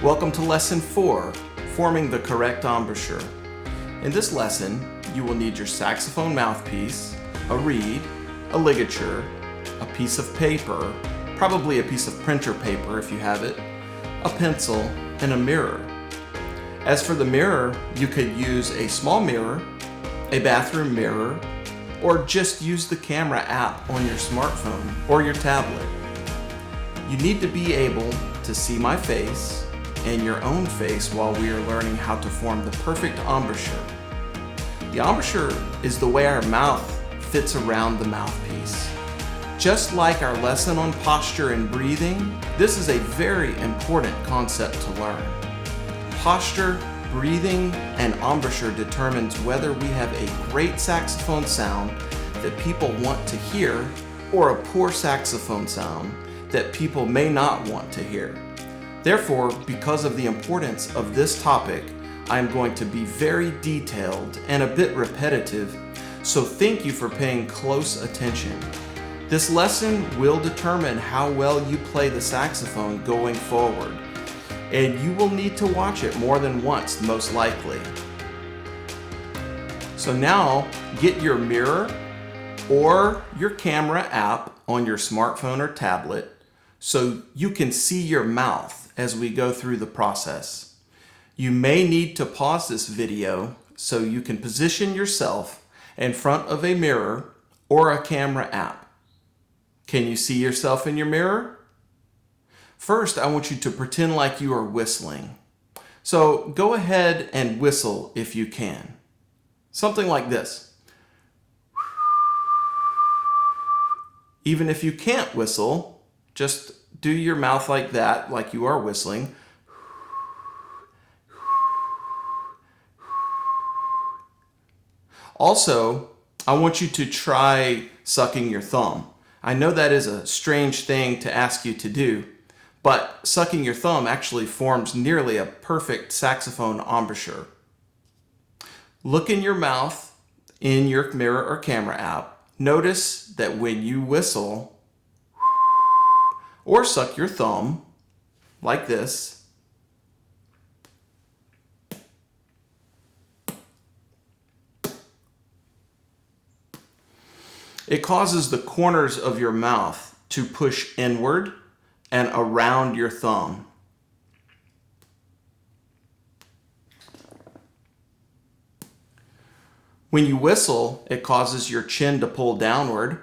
Welcome to Lesson 4, Forming the Correct Embouchure. In this lesson, you will need your saxophone mouthpiece, a reed, a ligature, a piece of paper, probably a piece of printer paper if you have it, a pencil, and a mirror. As for the mirror, you could use a small mirror, a bathroom mirror, or just use the camera app on your smartphone or your tablet. You need to be able to see my face and your own face while we are learning how to form the perfect embouchure. The embouchure is the way our mouth fits around the mouthpiece. Just like our lesson on posture and breathing, this is a very important concept to learn. Posture, breathing, and embouchure determines whether we have a great saxophone sound that people want to hear or a poor saxophone sound that people may not want to hear. Therefore, because of the importance of this topic, I am going to be very detailed and a bit repetitive, so thank you for paying close attention. This lesson will determine how well you play the saxophone going forward, and you will need to watch it more than once, most likely. So now, get your mirror or your camera app on your smartphone or tablet so you can see your mouth as we go through the process. You may need to pause this video so you can position yourself in front of a mirror or a camera app. Can you see yourself in your mirror? First, I want you to pretend like you are whistling. So go ahead and whistle if you can. Something like this. Even if you can't whistle, just do your mouth like that, like you are whistling. Also, I want you to try sucking your thumb. I know that is a strange thing to ask you to do, but sucking your thumb actually forms nearly a perfect saxophone embouchure. Look in your mouth in your mirror or camera app. Notice that when you whistle or suck your thumb like this, it causes the corners of your mouth to push inward and around your thumb. When you whistle, it causes your chin to pull downward.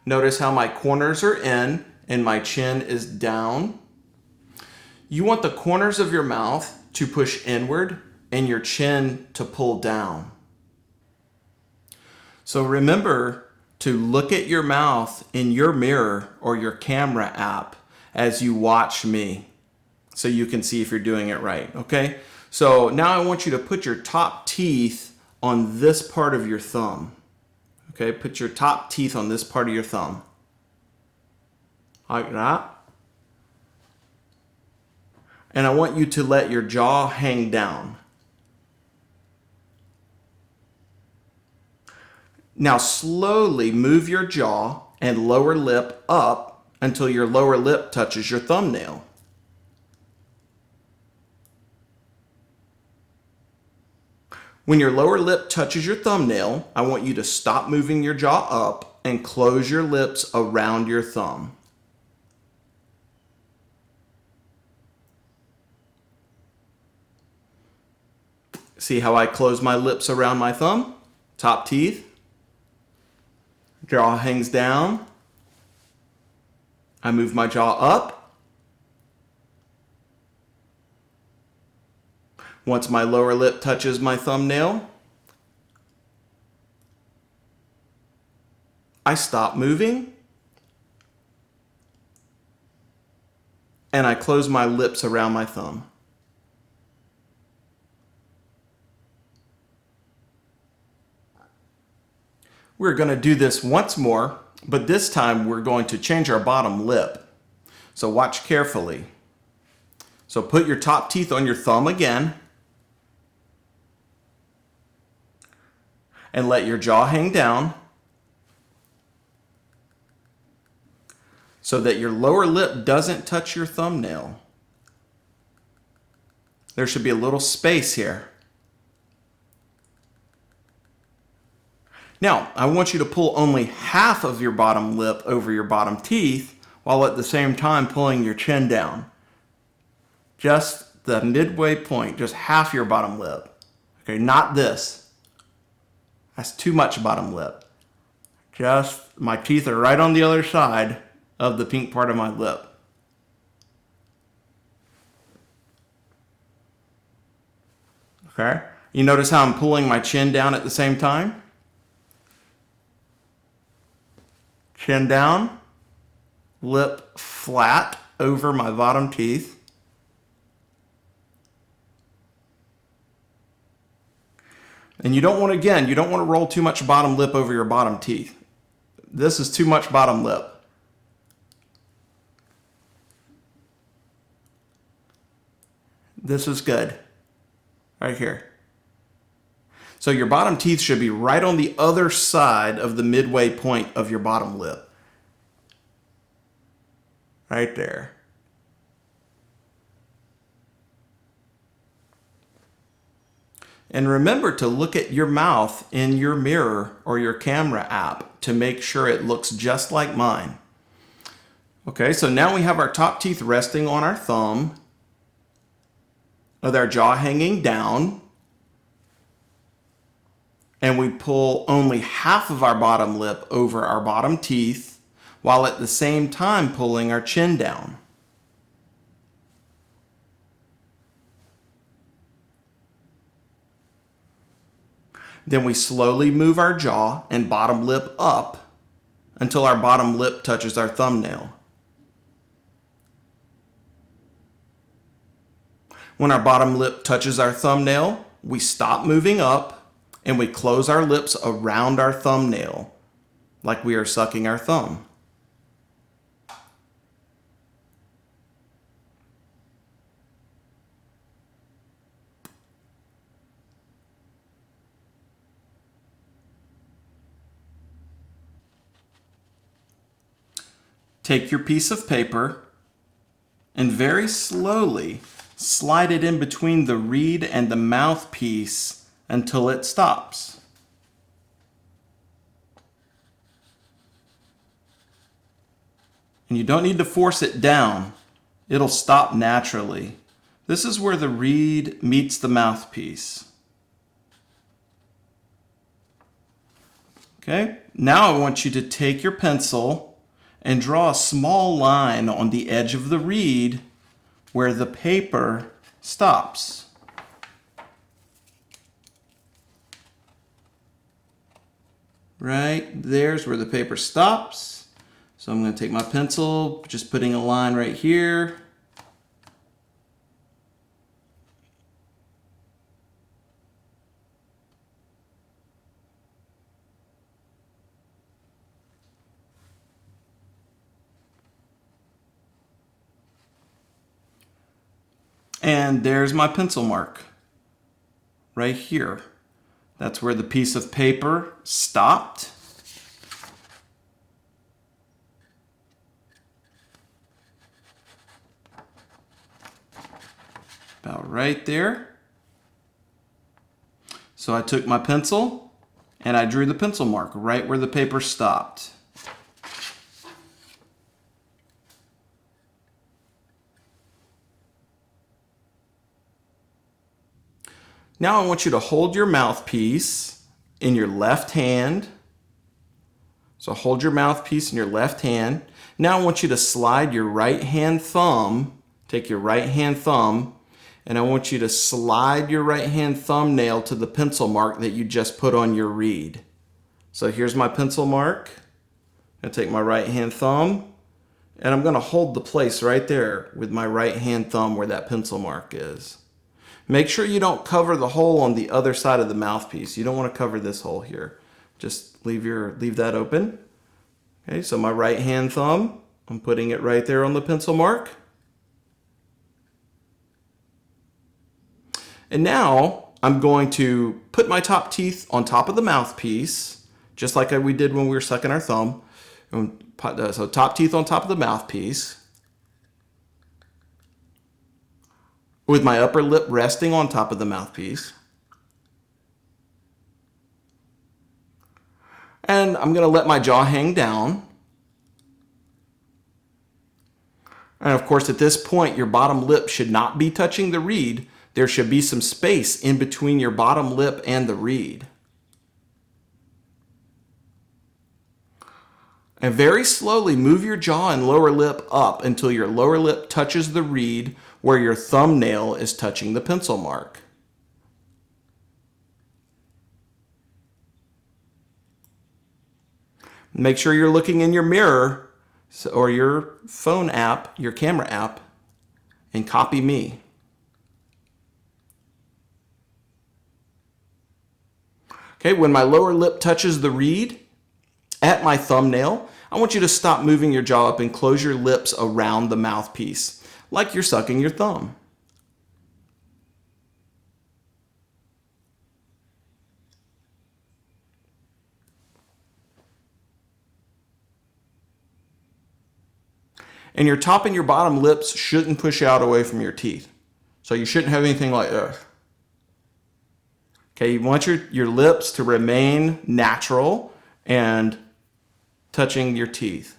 Notice how my corners are in and my chin is down. You want the corners of your mouth to push inward and your chin to pull down. So remember to look at your mouth in your mirror or your camera app as you watch me so you can see if you're doing it right, okay? So now I want you to put your top teeth on this part of your thumb, okay? Put your top teeth on this part of your thumb, like that. And I want you to let your jaw hang down. Now slowly move your jaw and lower lip up until your lower lip touches your thumbnail. When your lower lip touches your thumbnail, I want you to stop moving your jaw up and close your lips around your thumb. See how I close my lips around my thumb? Top teeth. Jaw hangs down. I move my jaw up. Once my lower lip touches my thumbnail, I stop moving and I close my lips around my thumb. We're going to do this once more, but this time we're going to change our bottom lip. So watch carefully. So put your top teeth on your thumb again and let your jaw hang down. so that your lower lip doesn't touch your thumbnail. There should be a little space here. Now, I want you to pull only half of your bottom lip over your bottom teeth while at the same time pulling your chin down. Just the midway point, just half your bottom lip. Okay, not this. That's too much bottom lip. Just, my teeth are right on the other side of the pink part of my lip. Okay, you notice how I'm pulling my chin down at the same time? Chin down, lip flat over my bottom teeth. And you don't want to roll too much bottom lip over your bottom teeth. This is too much bottom lip. This is good. Right here. So your bottom teeth should be right on the other side of the midway point of your bottom lip. Right there. And remember to look at your mouth in your mirror or your camera app to make sure it looks just like mine. Okay, so now we have our top teeth resting on our thumb, with our jaw hanging down, and we pull only half of our bottom lip over our bottom teeth while at the same time pulling our chin down. Then we slowly move our jaw and bottom lip up until our bottom lip touches our thumbnail. When our bottom lip touches our thumbnail, we stop moving up and we close our lips around our thumbnail like we are sucking our thumb. Take your piece of paper and very slowly slide it in between the reed and the mouthpiece until it stops. And you don't need to force it down. It'll stop naturally. This is where the reed meets the mouthpiece. Okay, now I want you to take your pencil and draw a small line on the edge of the reed where the paper stops. Right there's where the paper stops. So I'm going to take my pencil, just putting a line right here. And there's my pencil mark right here. That's where the piece of paper stopped. About right there. So I took my pencil and I drew the pencil mark right where the paper stopped. Now I want you to hold your mouthpiece in your left hand. So hold your mouthpiece in your left hand. Now I want you to slide your right hand thumb, take your right hand thumb, and I want you to slide your right hand thumbnail to the pencil mark that you just put on your reed. So here's my pencil mark. I'm going to take my right hand thumb, and I'm going to hold the place right there with my right hand thumb where that pencil mark is. Make sure you don't cover the hole on the other side of the mouthpiece. You don't want to cover this hole here. Just leave that open. Okay, so my right hand thumb, I'm putting it right there on the pencil mark. And now I'm going to put my top teeth on top of the mouthpiece, just like we did when we were sucking our thumb. So top teeth on top of the mouthpiece, with my upper lip resting on top of the mouthpiece. And I'm going to let my jaw hang down. And of course, at this point, your bottom lip should not be touching the reed. There should be some space in between your bottom lip and the reed. And very slowly move your jaw and lower lip up until your lower lip touches the reed where your thumbnail is touching the pencil mark. Make sure you're looking in your mirror or your phone app, your camera app, and copy me. Okay, when my lower lip touches the reed at my thumbnail, I want you to stop moving your jaw up and close your lips around the mouthpiece, like you're sucking your thumb. And your top and your bottom lips shouldn't push out away from your teeth. So you shouldn't have anything like this. Okay, you want your lips to remain natural and touching your teeth.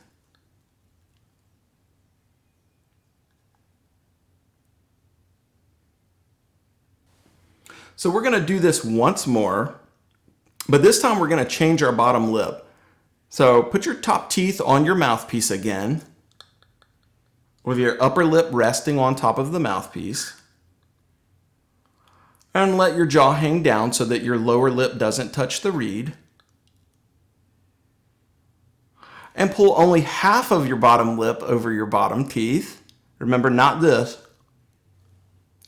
So we're going to do this once more, but this time we're going to change our bottom lip. So put your top teeth on your mouthpiece again, with your upper lip resting on top of the mouthpiece. And let your jaw hang down so that your lower lip doesn't touch the reed. And pull only half of your bottom lip over your bottom teeth. Remember, not this.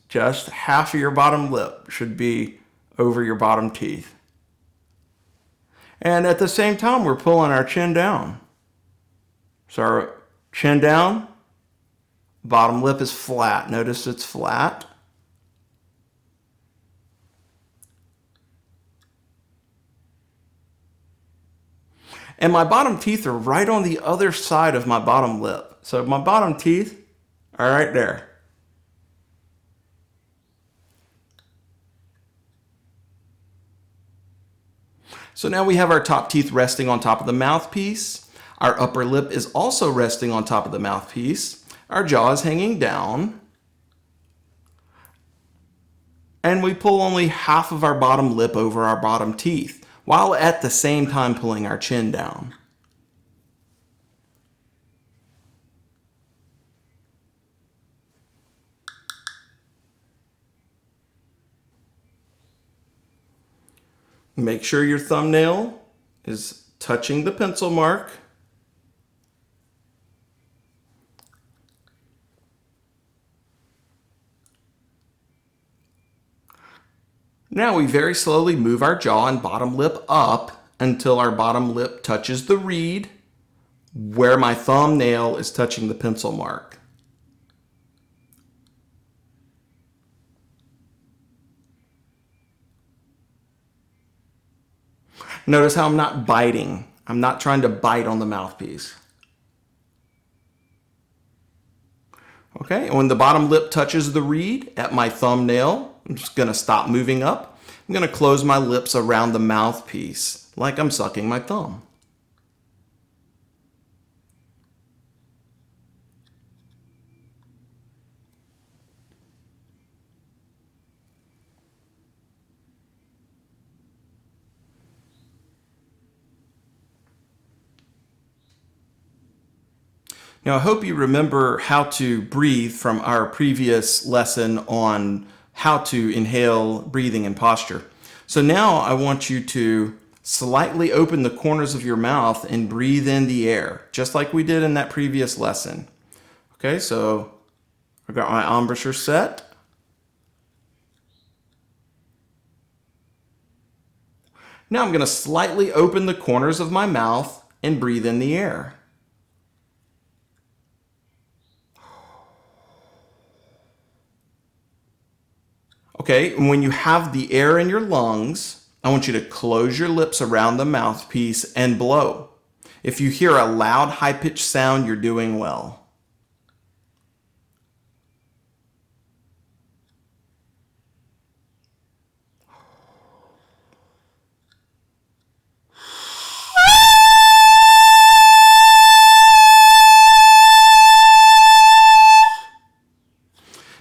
Just half of your bottom lip should be over your bottom teeth. And at the same time, we're pulling our chin down. So our chin down, bottom lip is flat. Notice it's flat. And my bottom teeth are right on the other side of my bottom lip. So my bottom teeth are right there. So now we have our top teeth resting on top of the mouthpiece. Our upper lip is also resting on top of the mouthpiece. Our jaw is hanging down. And we pull only half of our bottom lip over our bottom teeth, while at the same time pulling our chin down. Make sure your thumbnail is touching the pencil mark. Now we very slowly move our jaw and bottom lip up until our bottom lip touches the reed where my thumbnail is touching the pencil mark. Notice how I'm not biting. I'm not trying to bite on the mouthpiece. Okay, and when the bottom lip touches the reed at my thumbnail, I'm just going to stop moving up. I'm going to close my lips around the mouthpiece like I'm sucking my thumb. Now, I hope you remember how to breathe from our previous lesson on how to inhale, breathing, and posture. So now I want you to slightly open the corners of your mouth and breathe in the air, just like we did in that previous lesson. Okay, so I've got my embouchure set. Now I'm going to slightly open the corners of my mouth and breathe in the air. Okay, and when you have the air in your lungs, I want you to close your lips around the mouthpiece and blow. If you hear a loud, high-pitched sound, you're doing well.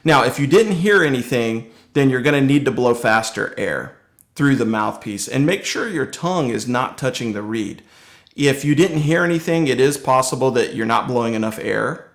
Now, if you didn't hear anything, then you're going to need to blow faster air through the mouthpiece, and make sure your tongue is not touching the reed. If you didn't hear anything, it is possible that you're not blowing enough air.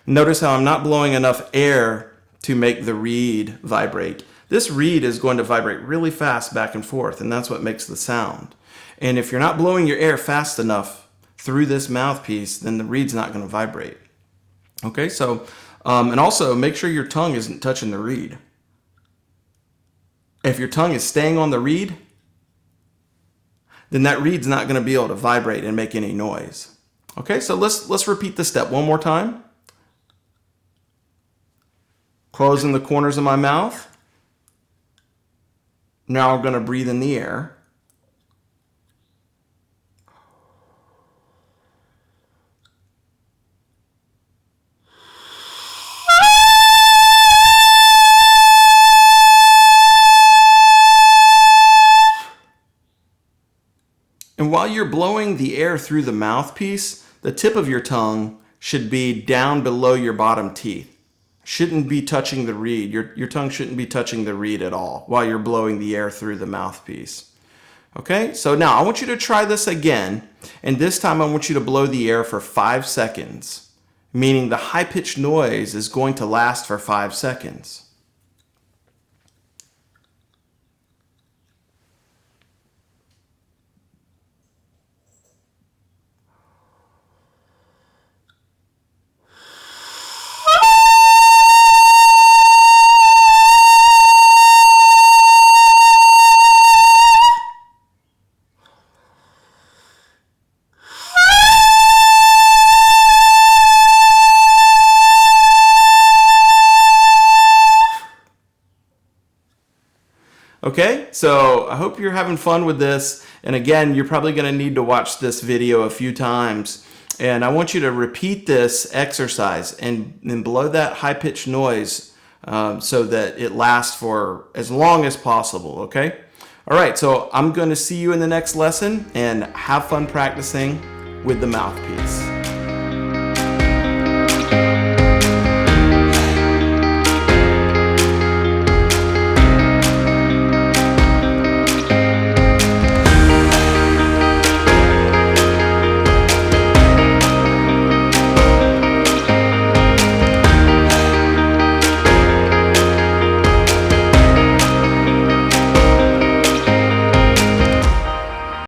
Notice how I'm not blowing enough air to make the reed vibrate. This reed is going to vibrate really fast back and forth, and that's what makes the sound. And if you're not blowing your air fast enough through this mouthpiece, then the reed's not going to vibrate. Okay, so, and also make sure your tongue isn't touching the reed. If your tongue is staying on the reed, then that reed's not going to be able to vibrate and make any noise. Okay, so let's repeat this step one more time. Closing the corners of my mouth. Now I'm going to breathe in the air. And while you're blowing the air through the mouthpiece, the tip of your tongue should be down below your bottom teeth. Shouldn't be touching the reed. Your tongue shouldn't be touching the reed at all while you're blowing the air through the mouthpiece. Okay, so now I want you to try this again, and this time I want you to blow the air for 5 seconds, meaning the high-pitched noise is going to last for 5 seconds. Okay, so I hope you're having fun with this. And again, you're probably going to need to watch this video a few times. And I want you to repeat this exercise and then blow that high-pitched noise so that it lasts for as long as possible, okay? All right, so I'm going to see you in the next lesson, and have fun practicing with the mouthpiece.